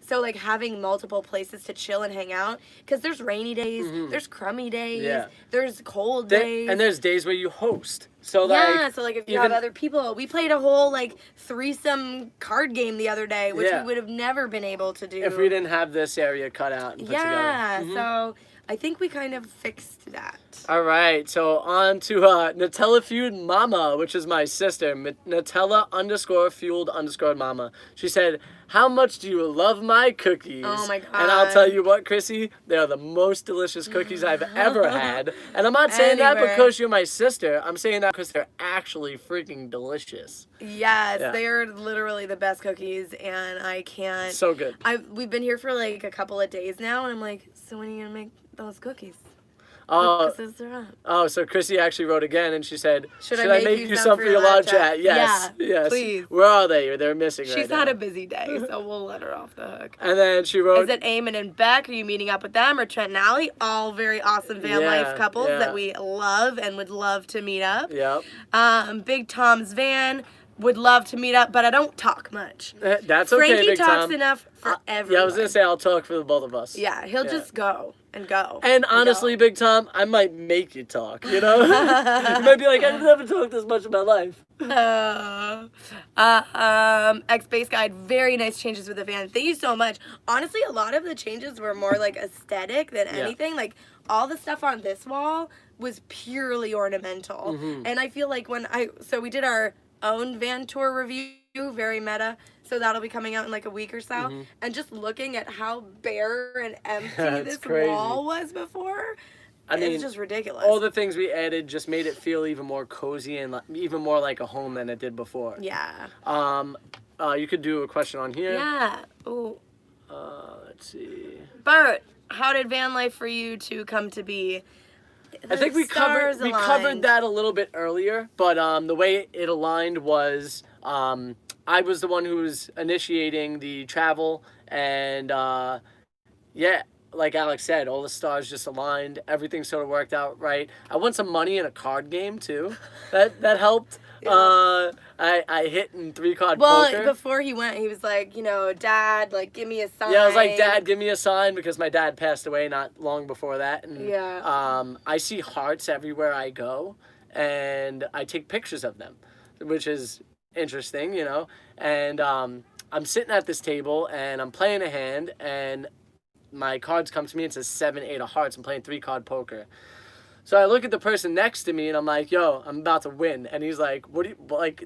So like having multiple places to chill and hang out, because there's rainy days, there's crummy days, there's cold days, and there's days where you host. So so like if you have other people, we played a whole like threesome card game the other day, which we would have never been able to do if we didn't have this area cut out and put together. So I think we kind of fixed that. All right, so on to Nutella Fueled Mama, which is my sister, Nutella_fueled_mama. She said, how much do you love my cookies? Oh my God. And I'll tell you what, Chrissy, they are the most delicious cookies I've ever had. And I'm not saying that because you're my sister. I'm saying that because they're actually freaking delicious. Yes, they are literally the best cookies, and I can't. So good. We've been here for like a couple of days now, and I'm like, so when are you gonna make those cookies? Oh, Because those are up. oh, so Chrissy actually wrote again, and she said, Should I make you some for your live chat? Yes, Yeah, yes. please. Where are they? They're missing right She's now. had a busy day, so we'll let her off the hook. And then she wrote... Is it Eamon and Beck? Are you meeting up with them? Or Trent and Allie? All very awesome van life couples that we love and would love to meet up. Yep. Big Tom's van. Would love to meet up, but I don't talk much. That's okay, Frankie Big talks Tom. enough for everyone. Yeah, I was going to say I'll talk for the both of us. Yeah, he'll just go and go. And honestly, Big Tom, I might make you talk, you know? You might be like, I've never talked this much in my life. Ex-Base Guide, very nice changes with the van. Thank you so much. Honestly, a lot of the changes were more like aesthetic than anything. Like, all the stuff on this wall was purely ornamental. And I feel like so we did our own van tour review, very meta, so that'll be coming out in like a week or so, and just looking at how bare and empty this wall was before, I mean, it's just ridiculous. All the things we added just made it feel even more cozy and even more like a home than it did before. Yeah. You could do a question on here. Yeah. Ooh. Let's see. Bert, how did van life for you to come to be? I think we covered that a little bit earlier, but the way it aligned was I was the one who was initiating the travel, and like Alex said, all the stars just aligned. Everything sort of worked out right. I won some money in a card game too. That helped. Yeah. I hit in 3-card poker. poker. Well, before he went, he was like, Dad, like, give me a sign. Yeah, I was like, Dad, give me a sign, because my dad passed away not long before that. And, I see hearts everywhere I go, and I take pictures of them, which is interesting, And I'm sitting at this table, and I'm playing a hand, and my cards come to me and it says 7, 8 of hearts. I'm playing 3-card poker. So I look at the person next to me and I'm like, yo, I'm about to win. And he's like,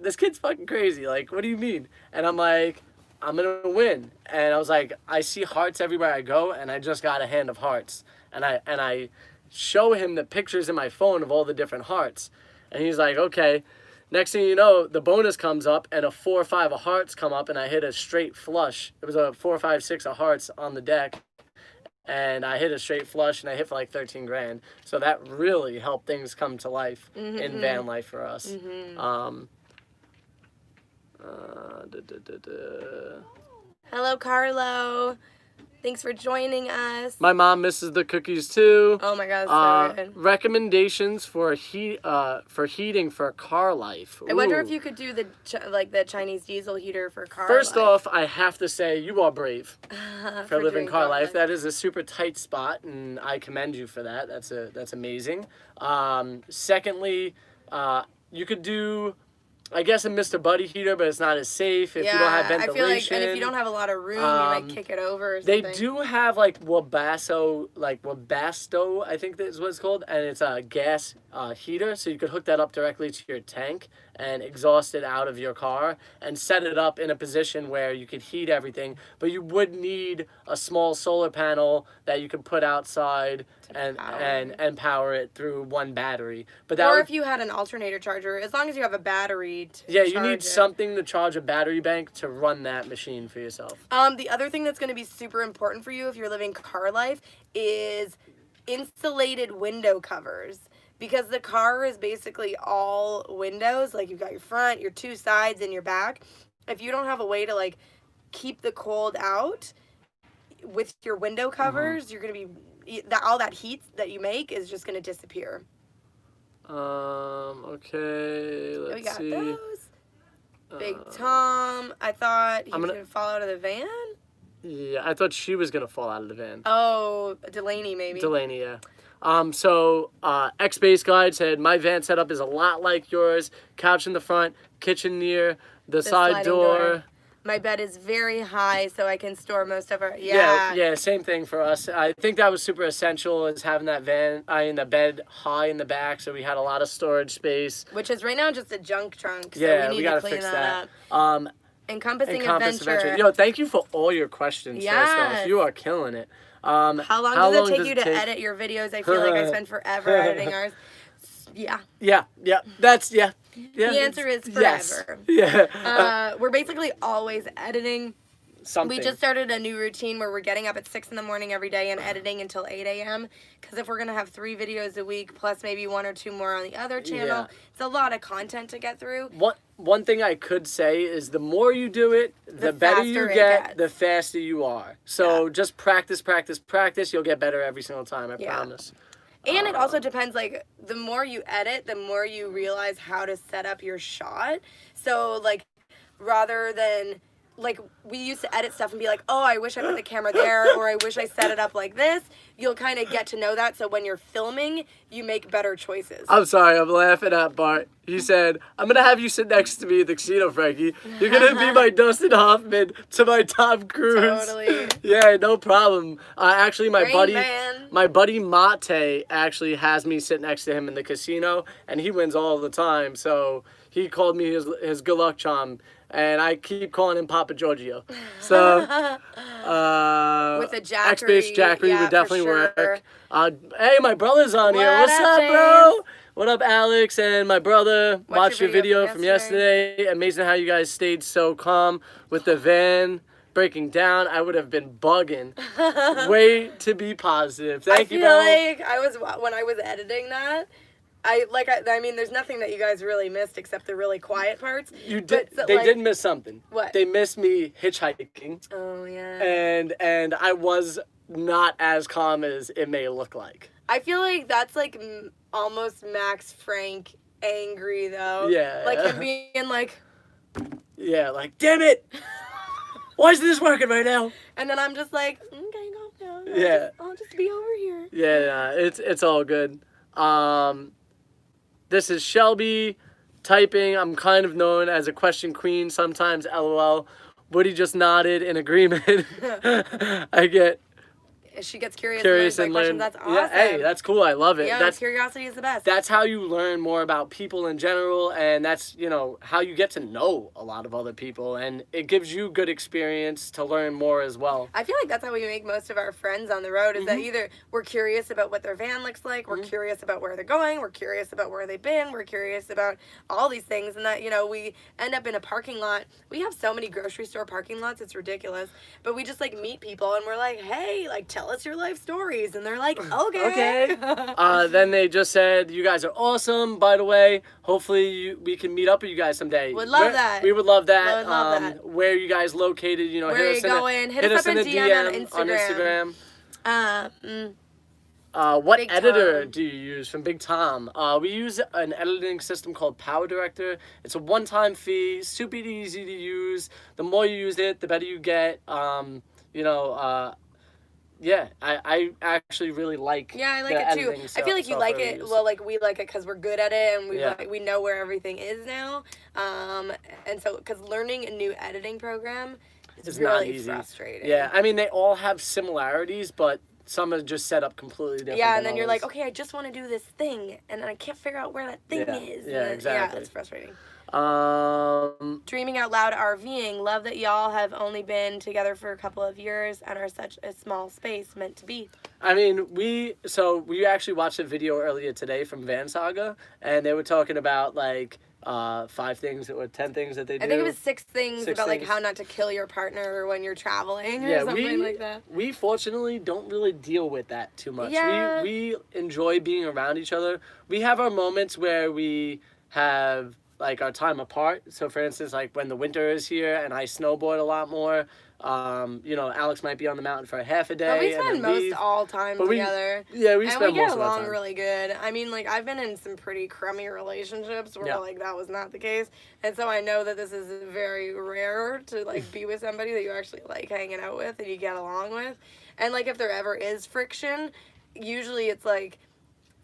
this kid's fucking crazy. Like, what do you mean? And I'm like, I'm going to win. And I was like, I see hearts everywhere I go, and I just got a hand of hearts. And I show him the pictures in my phone of all the different hearts. And he's like, okay. Next thing you know, the bonus comes up and a 4 or 5 of hearts come up, and I hit a straight flush. It was a 4, 5, 6 of hearts on the deck. And I hit a straight flush, and I hit for like 13 grand. So that really helped things come to life in van life for us. Hello, Carlo. Thanks for joining us. My mom misses the cookies too. Oh my God, so good. Recommendations for heating for car life. I wonder if you could do the Chinese diesel heater for car First life. off, I have to say you are brave for living doing car life. That is a super tight spot, and I commend you for that. That's amazing. Secondly, you could do, I guess, a Mr. Buddy heater, but it's not as safe if you don't have ventilation. I feel like, and if you don't have a lot of room, you might kick it over or something. They do have Webasto, I think that's what it's called, and it's a gas heater, so you could hook that up directly to your tank and exhaust it out of your car and set it up in a position where you could heat everything, but you would need a small solar panel that you could put outside and power it through one battery. Or if you had an alternator charger, as long as you have a battery to you need something to charge a battery bank to run that machine for yourself. The other thing that's going to be super important for you if you're living car life is insulated window covers. Because the car is basically all windows, like you've got your front, your 2 sides, and your back. If you don't have a way to keep the cold out with your window covers, you're gonna be all that heat that you make is just gonna disappear. Okay, let's see. We got those. Big Tom, I thought he could fall out of the van. Yeah, I thought she was gonna fall out of the van. Oh, Delaney maybe. Delaney, yeah. Ex-Base Guide said, my van setup is a lot like yours. Couch in the front, kitchen near the side door. My bed is very high, so I can store most of our... Yeah, same thing for us. I think that was super essential, is having that the bed high in the back, so we had a lot of storage space. Which is right now just a junk trunk, so yeah, we need to clean that up. Encompassing Adventure. Yo, thank you for all your questions. First off. You are killing it. How long does it take you to edit your videos? I feel like I spend forever editing ours. Yeah. Yeah. The answer is forever. Yes. Yeah. We're basically always editing. something. We just started a new routine where we're getting up at 6 in the morning every day and editing until 8 a.m. Because if we're going to have 3 videos a week, plus maybe 1 or 2 more on the other channel, it's a lot of content to get through. One thing I could say is the more you do it, the better you get, the faster you are. So just practice. You'll get better every single time, I promise. And it also depends, like, the more you edit, the more you realize how to set up your shot. So, like, rather than, like, we used to edit stuff and be like, oh, I wish I put the camera there, or I wish I set it up like this. You'll kind of get to know that, so when you're filming, you make better choices. I'm sorry, I'm laughing at Bart. He said, I'm going to have you sit next to me at the casino, Frankie. You're going to be my Dustin Hoffman to my Tom Cruise. Totally. Yeah, no problem. Actually, my Rain buddy Mate actually has me sit next to him in the casino, and he wins all the time, so he called me his good luck charm. And I keep calling him Papa Giorgio. So, with a Jackery, X-Base Jackery would definitely work. Hey, my brother's on here. What What's up, up, bro? What up, Alex and my brother? Watched your video from yesterday. Amazing how you guys stayed so calm with the van breaking down. I would have been bugging. Way to be positive. Thank you, bro. I feel like when I was editing that, I mean, there's nothing that you guys really missed except the really quiet parts. You did. They did miss something. What? They missed me hitchhiking. Oh yeah. And I was not as calm as it may look like. I feel like that's like almost Max Frank angry though. Yeah. Like him being like. Yeah, like damn it. Why isn't this working right now? And then I'm just like, okay, calm down. I'll just be over here. Yeah, it's all good. This is Shelby typing. I'm kind of known as a question queen sometimes, LOL. Woody just nodded in agreement. She gets curious and learns. That's awesome. Yeah, hey, that's cool. I love it. Yeah, curiosity is the best. That's how you learn more about people in general, and that's, how you get to know a lot of other people, and it gives you good experience to learn more as well. I feel like that's how we make most of our friends on the road, is that either we're curious about what their van looks like, we're curious about where they're going, we're curious about where they've been, we're curious about all these things, and that, we end up in a parking lot. We have so many grocery store parking lots, it's ridiculous, but we just, meet people, and we're like, hey, tell us your life stories, and they're like, okay. Then they just said, you guys are awesome, by the way. Hopefully we can meet up with you guys someday. Would love that. We would love that. Would love that. Where are you guys located? Where are you going? Hit us up in DM on Instagram. What Big editor Tom. do you use from Big Tom? We use an editing system called Power Director. It's a one-time fee, super easy to use. The more you use it, the better you get. Yeah, I actually really like. Yeah, I like it too. I feel like you like it. Well, we like it because we're good at it, and we know where everything is now. And so because learning a new editing program is really not easy. Frustrating. Yeah, I mean they all have similarities, but some are just set up completely different. Yeah, and then you're like, okay, I just want to do this thing, and then I can't figure out where that thing is. Yeah, exactly. Yeah, it's frustrating. Dreaming Out Loud RVing. Love that y'all have only been together for a couple of years and are such a small space meant to be. I mean, we actually watched a video earlier today from Van Saga, and they were talking about 5 things or 10 things that they do. I think it was 6 things about how not to kill your partner when you're traveling or something like that. We fortunately don't really deal with that too much. Yeah. We enjoy being around each other. We have our moments where we have our time apart. So for instance, when the winter is here and I snowboard a lot more, Alex might be on the mountain for half a day. But we spend most all time together. We spend most of our time. And we get along really good. I mean, I've been in some pretty crummy relationships where, that was not the case. And so I know that this is very rare to, be with somebody that you actually like hanging out with and you get along with. And, if there ever is friction, usually it's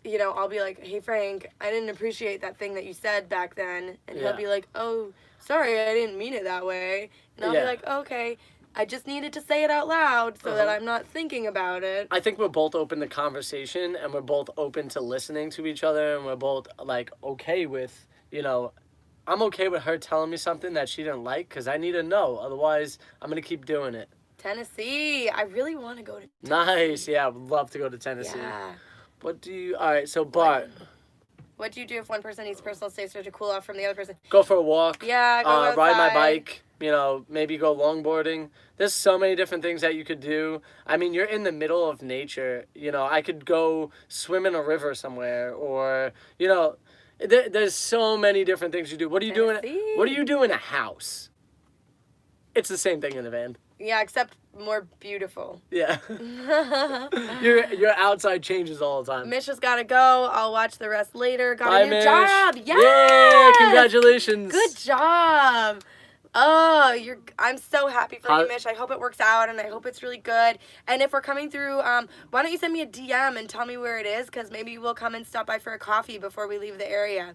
I'll be like, hey, Frank, I didn't appreciate that thing that you said back then. And he'll be like, oh, sorry, I didn't mean it that way. And I'll be like, okay, I just needed to say it out loud so that I'm not thinking about it. I think we're both open to conversation, and we're both open to listening to each other, and we're both, okay with, I'm okay with her telling me something that she didn't like, because I need to know. Otherwise, I'm going to keep doing it. Tennessee. I really want to go to Tennessee. Nice. Yeah, I would love to go to Tennessee. Yeah. All right, so Bart. What do you do if one person needs personal space or to cool off from the other person? Go for a walk. Yeah, go outside. Ride my bike. you know, maybe go longboarding. There's so many different things that you could do. I mean, you're in the middle of nature. You know, I could go swim in a river somewhere, or, you know, there's so many different things you do. What do you do in a house? It's the same thing in a van. Yeah, except more beautiful. Yeah. your outside changes all the time. Mitch has got to go. I'll watch the rest later. Got Bye, a new Mitch. job. Yes! Yeah, congratulations. Good job. Oh, I'm so happy for you, Mitch. I hope it works out, and I hope it's really good. And if we're coming through, why don't you send me a DM and tell me where it is, because maybe we'll come and stop by for a coffee before we leave the area.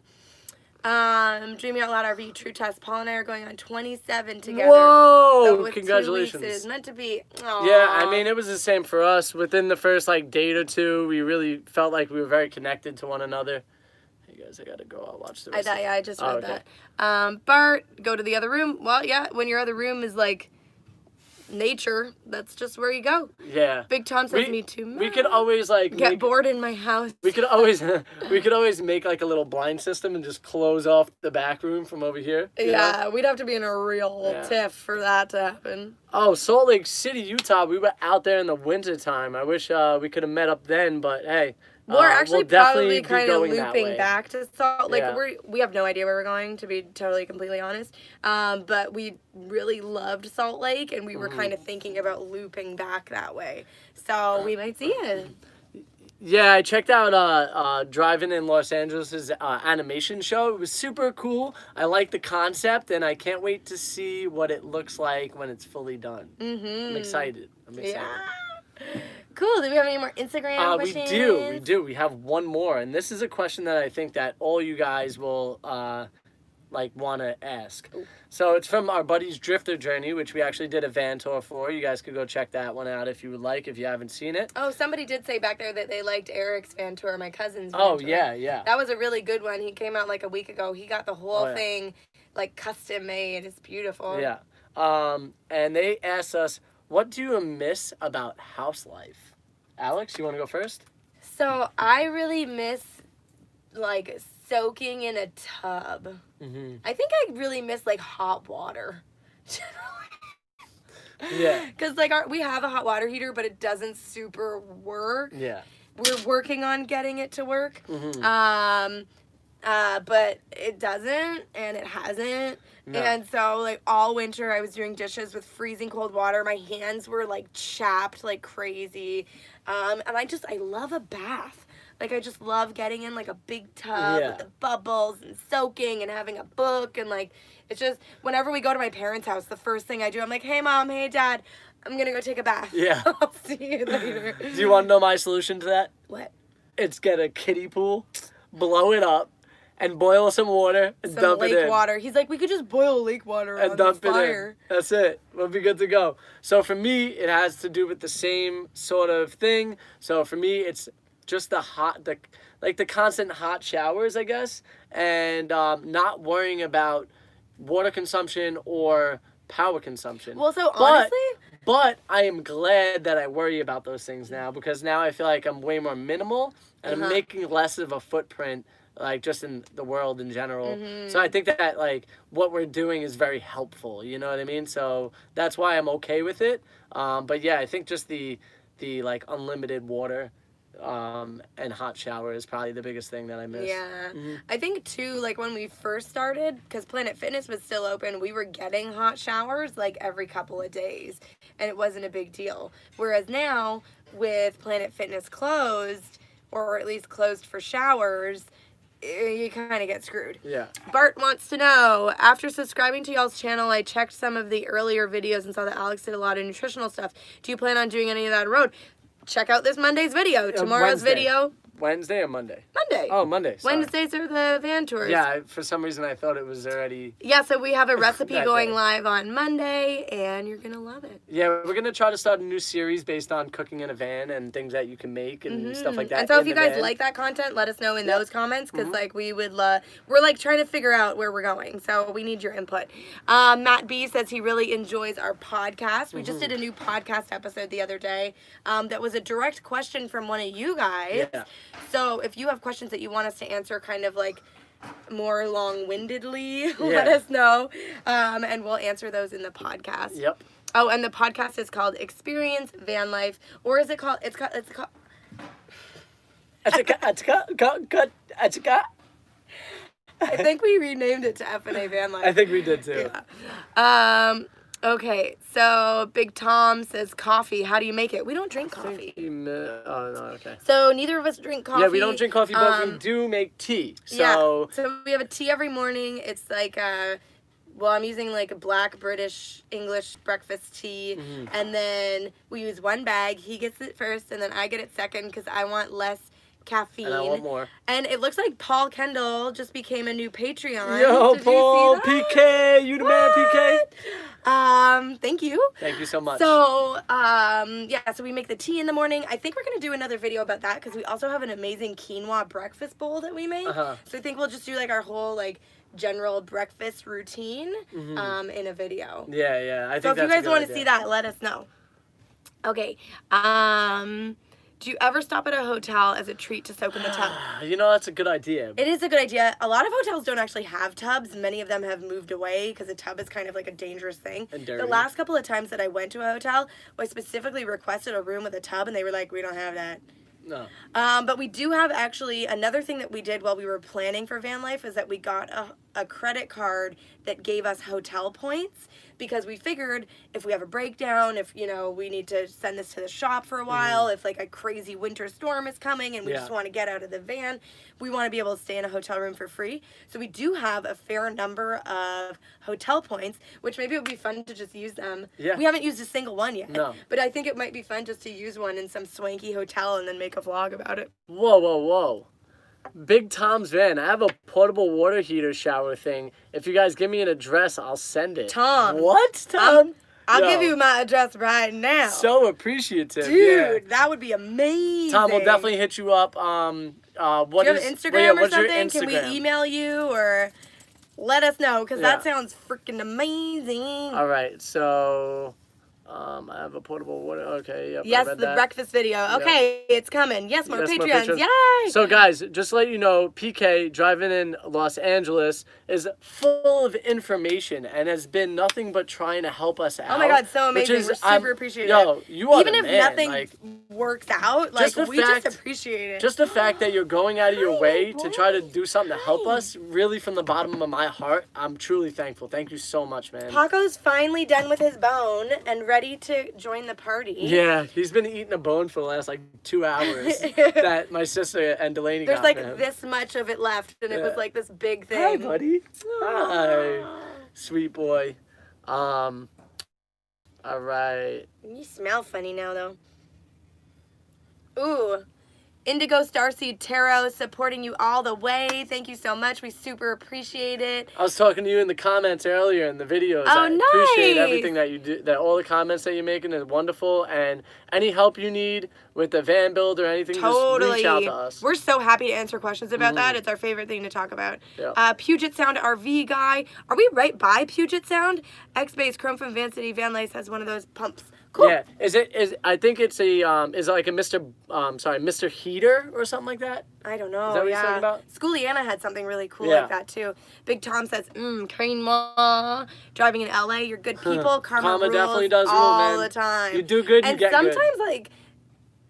Dreaming Out Loud RV True Test. Paul and I are going on 27 together. Whoa! So with Congratulations. 2 weeks, it is meant to be. Aww. Yeah, I mean, it was the same for us. Within the first, like, date or two, we really felt like we were very connected to one another. Hey, guys, I gotta go. I'll watch the rest. I just read that. Bart, go to the other room. Well, yeah, when your other room is, like, nature, that's just where you go. Yeah. Big Tom says me too. We could always, like, get bored in my house. We could always make, like, a little blind system and just close off the back room from over here. Yeah, we'd have to be in a real tiff for that to happen. Oh, Salt Lake City, Utah. We were out there in the winter time. I wish we could have met up then, but hey. We're actually probably kind of going looping back to Salt Lake. Yeah. We have no idea where we're going, to be totally, completely honest. But we really loved Salt Lake, and we were kind of thinking about looping back that way. So we might see it. Yeah, I checked out Driving in Los Angeles' animation show. It was super cool. I like the concept, and I can't wait to see what it looks like when it's fully done. I'm excited. Yeah. Cool. Do we have any more Instagram questions? We do. We have one more, and this is a question that I think that all you guys will want to ask. Ooh. So it's from our buddy's Drifter Journey, which we actually did a van tour for. You guys could go check that one out if you would like, if you haven't seen it. Oh, somebody did say back there that they liked Eric's van tour, my cousin's van tour. Yeah. That was a really good one. He came out like a week ago. He got the whole thing like custom made. It's beautiful. Yeah. And they asked us, what do you miss about house life? Alex, you want to go first? So I really miss, like, soaking in a tub. I think I really miss, like, hot water. Yeah. Because, like, we have a hot water heater, but it doesn't super work. Yeah. We're working on getting it to work. But it doesn't, and it hasn't. No. And so, like, all winter I was doing dishes with freezing cold water. My hands were, like, chapped like crazy. And I love a bath. Like, I just love getting in, like, a big tub with the bubbles and soaking and having a book. And, like, it's just, whenever we go to my parents' house, the first thing I do, I'm like, hey, Mom, hey, Dad, I'm going to go take a bath. Yeah. I'll see you later. Do you want to know my solution to that? What? It's get a kiddie pool, blow it up, and boil some water and dump it in. Lake water. He's like, we could just boil lake water and dump it in. That's it. We'll be good to go. So for me, it has to do with the same sort of thing. So for me, it's just the constant hot showers, I guess, and not worrying about water consumption or power consumption. Well, so honestly... But I am glad that I worry about those things now, because now I feel like I'm way more minimal and I'm making less of a footprint, like, just in the world in general. So I think that, like, what we're doing is very helpful, you know what I mean? So that's why I'm okay with it. But yeah, I think just the like, unlimited water and hot shower is probably the biggest thing that I miss. Yeah. I think, too, like, when we first started, because Planet Fitness was still open, we were getting hot showers, like, every couple of days, and it wasn't a big deal. Whereas now, with Planet Fitness closed, or at least closed for showers, you kind of get screwed. Yeah. Bart wants to know, after subscribing to y'all's channel, I checked some of the earlier videos and saw that Alex did a lot of nutritional stuff. Do you plan on doing any of that on the road? Check out this Monday's video. Tomorrow's video. Wednesday or Monday? Monday. Oh, Monday. Sorry. Wednesdays are the van tours. Yeah, for some reason I thought it was already... Yeah, so we have a recipe going live on Monday, and you're going to love it. Yeah, we're going to try to start a new series based on cooking in a van and things that you can make and stuff like that. And so if you guys like that content, let us know in those comments, because, like, we would love... We're, like, trying to figure out where we're going, so we need your input. Matt B says he really enjoys our podcast. We just did a new podcast episode the other day that was a direct question from one of you guys. Yeah. So if you have questions that you want us to answer kind of, like, more long-windedly, let us know. And we'll answer those in the podcast. Yep. Oh, and the podcast is called Experience Van Life, or is it called? It's called. I think we renamed it to FnAVanLife. I think we did too. Yeah. Okay, so Big Tom says coffee. How do you make it? We don't drink coffee. Oh, no, okay. So neither of us drink coffee. Yeah, we don't drink coffee, but we do make tea. So we have a tea every morning. It's like I'm using like a black British English breakfast tea, and then we use one bag. He gets it first, and then I get it second because I want less caffeine. And I want more. And it looks like Paul Kendall just became a new Patreon. Yo, Did Paul, you see that? PK, you the man, PK. Thank you. Thank you so much. So, so we make the tea in the morning. I think we're going to do another video about that because we also have an amazing quinoa breakfast bowl that we make. So I think we'll just do like our whole like general breakfast routine in a video. Yeah, I think so if that's you guys want to idea. see that, let us know. Okay. Do you ever stop at a hotel as a treat to soak in the tub? You know, that's a good idea. It is a good idea. A lot of hotels don't actually have tubs. Many of them have moved away because a tub is kind of like a dangerous thing. And dirty. The last couple of times that I went to a hotel, I specifically requested a room with a tub, and they were like, we don't have that. No. But we do have actually another thing that we did while we were planning for van life is that we got a credit card that gave us hotel points because we figured if we have a breakdown, if we need to send this to the shop for a while, if like a crazy winter storm is coming and we just want to get out of the van, we want to be able to stay in a hotel room for free. So we do have a fair number of hotel points, which maybe it would be fun to just use them. Yeah. We haven't used a single one yet. No. But I think it might be fun just to use one in some swanky hotel and then make a vlog about it. Whoa. Big Tom's van. I have a portable water heater shower thing. If you guys give me an address, I'll send it. Tom. What, Tom? I'll give you my address right now. So appreciative. Dude, that would be amazing. Tom, we'll definitely hit you up. Do you have Instagram or something? Can we email you or let us know? Because that sounds freaking amazing. All right, so I have a portable water. Okay, yep. Yes, the breakfast video. Okay, it's coming. Yes, more Patreons. Yay! So, guys, just to let you know, PK driving in Los Angeles is full of information and has been nothing but trying to help us out. Oh my God, so amazing. We're super appreciative. Yo, you are even the if man. nothing works out, like we just appreciate it. Just the fact that you're going out of your way to try to do something to help us, really from the bottom of my heart, I'm truly thankful. Thank you so much, man. Paco's finally done with his bone and ready to join the party. Yeah, he's been eating a bone for the last 2 hours that my sister and Delaney got There's for him. this much of it left, and it was like this big thing. Hi, buddy. Hi, sweet boy. All right. You smell funny now, though. Ooh. Indigo Starseed Tarot supporting you all the way. Thank you so much. We super appreciate it. I was talking to you in the comments earlier in the videos. Oh, I appreciate nice. everything that you do. That all the comments that you're making is wonderful. And any help you need with the van build or anything, just reach out to us. We're so happy to answer questions about that. It's our favorite thing to talk about. Yeah. Puget Sound RV guy. Are we right by Puget Sound? X-Base Chrome from Van City. Van Life has one of those pumps. Cool. Yeah, I think it's is it like a Mr. Heater or something like that? I don't know. Is that what you're talking about? Schooliana had something really cool like that too. Big Tom says, quinoa. Driving in LA, you're good people. Karma rules definitely does rule, all man. the time. You do good, and you get good. And sometimes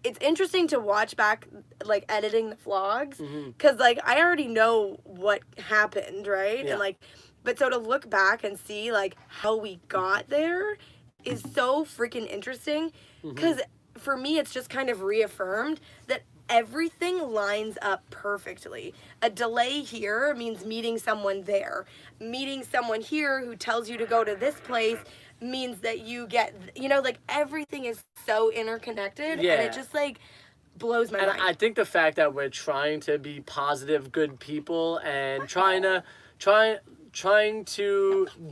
it's interesting to watch back editing the vlogs because I already know what happened, right? Yeah. And but so to look back and see how we got there is so freaking interesting because for me it's just kind of reaffirmed that everything lines up perfectly. A delay here means meeting someone there. Meeting someone here who tells you to go to this place means that you get, everything is so interconnected and it just blows my mind. I think the fact that we're trying to be positive, good people and trying to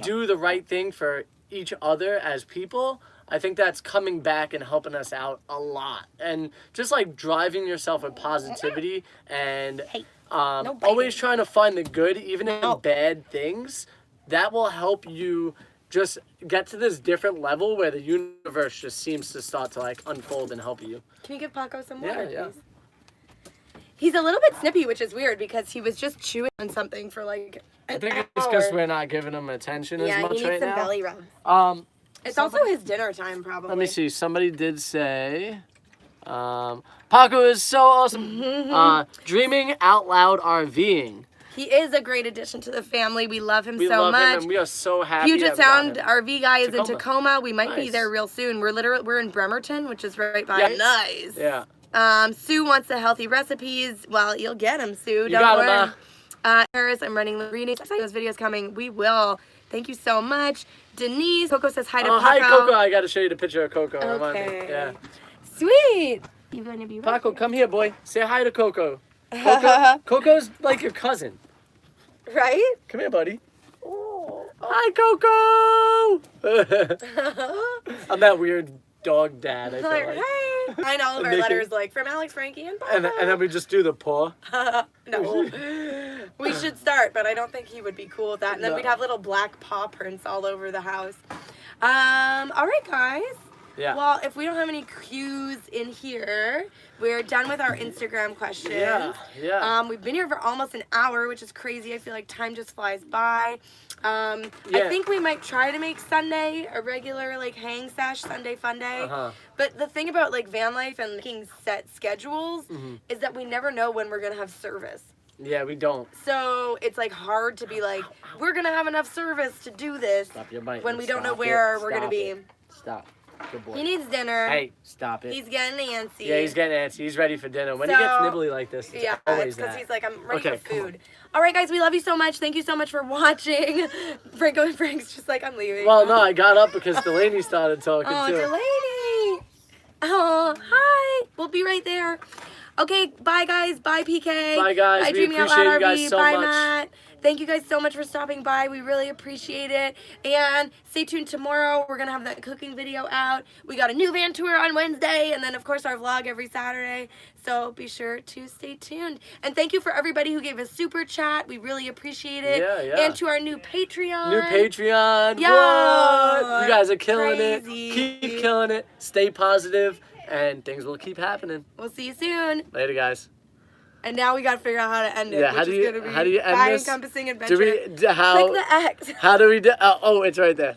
do the right thing for each other as people, I think that's coming back and helping us out a lot. And just driving yourself with positivity and always trying to find the good even in bad things, that will help you just get to this different level where the universe just seems to start to unfold and help you. Can you give Paco some water, please? He's a little bit snippy, which is weird because he was just chewing on something for like I an think it's hour. because we're not giving him attention as much he needs right some now. belly rubs. It's Somebody- also his dinner time, probably. Let me see. Somebody did say, Paco is so awesome. Dreaming out loud RVing. He is a great addition to the family. We love him We so love much. him and we are so happy. Puget that we got Sound him. RV guy is in Tacoma. Tacoma. We might be Nice. there real soon. We're in Bremerton, which is right by. Yeah. Nice. Yeah. Sue wants the healthy recipes. Well, you'll get them, Sue. Don't got 'em, worry. Harris, I'm running the readings. Those videos coming. We will. Thank you so much. Denise, Coco says hi to Paco. Hi, Coco. I got to show you the picture of Coco. Remind me. Okay. Yeah. Sweet. You gonna be right Paco, here. come here, boy. Say hi to Coco. Coco's like your cousin. Right? Come here, buddy. Hi, Coco. I'm that weird dog dad, I feel Like, like. hey. I know all of our Naked. letters like from Alex, Frankie, and And Paco. then we just do the paw. No. We should start, but I don't think he would be cool with that. And then No. we'd have little black paw prints all over the house. All right, guys. Yeah. Well, if we don't have any cues in here, we're done with our Instagram questions. Yeah. We've been here for almost an hour, which is crazy. I feel like time just flies by. I Yeah. think we might try to make Sunday a regular like hang sesh, Sunday fun day. Uh-huh. But the thing about like van life and making set schedules Mm-hmm. is that we never know when we're gonna have service. Yeah, we don't. So it's like hard to be like, we're gonna have enough service to do this Stop your biting. when we don't know Stop where it. we're gonna Stop be. it. Stop. Good boy. He needs dinner. Hey, stop it. He's getting antsy. Yeah, he's getting antsy. He's ready for dinner. When he gets So- nibbly like this, it's Yeah, always it's because that. he's like, I'm ready Okay, for come on. food. All right, guys, we love you so much. Thank you so much for watching. Franco and Frank's just like, I'm leaving. Well, no, I got up because Delaney started talking Oh, too. Delaney. Oh, hi. We'll be right there. Okay, bye, guys. Bye, PK. Bye, guys. Bye, We Dreaming Out appreciate Loud you guys RV. so Bye, much. Matt. Thank you guys so much for stopping by. We really appreciate it. And stay tuned tomorrow. We're going to have that cooking video out. We got a new van tour on Wednesday. And then, of course, our vlog every Saturday. So be sure to stay tuned. And thank you for everybody who gave us super chat. We really appreciate it. Yeah, yeah. And to our new Patreon. New Patreon. Yo, What? You guys are killing crazy. it. Keep killing it. Stay positive, and things will keep happening. We'll see you soon. Later, guys. And now we got to figure out how to end it. Yeah, which how do is you gonna be how do you end by this? encompassing Do adventure. we how Click the X. how do we do? Oh, it's right there.